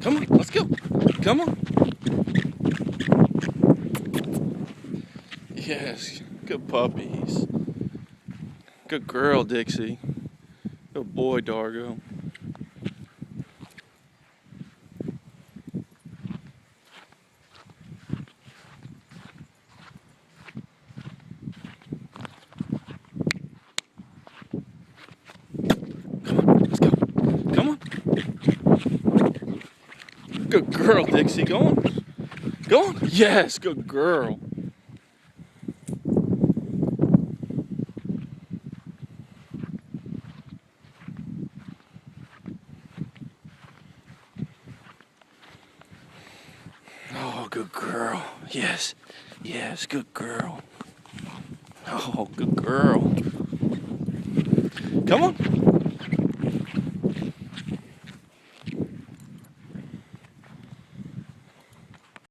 Come on, let's go. Come on. Yes, good puppies. Good girl, Dixie. Good boy, Dargo. Come on, let's go. Come on. Good girl, Dixie. Go on. Go on. Yes, good girl. Oh, good girl. Yes. Yes, good girl. Oh, good girl. Come on.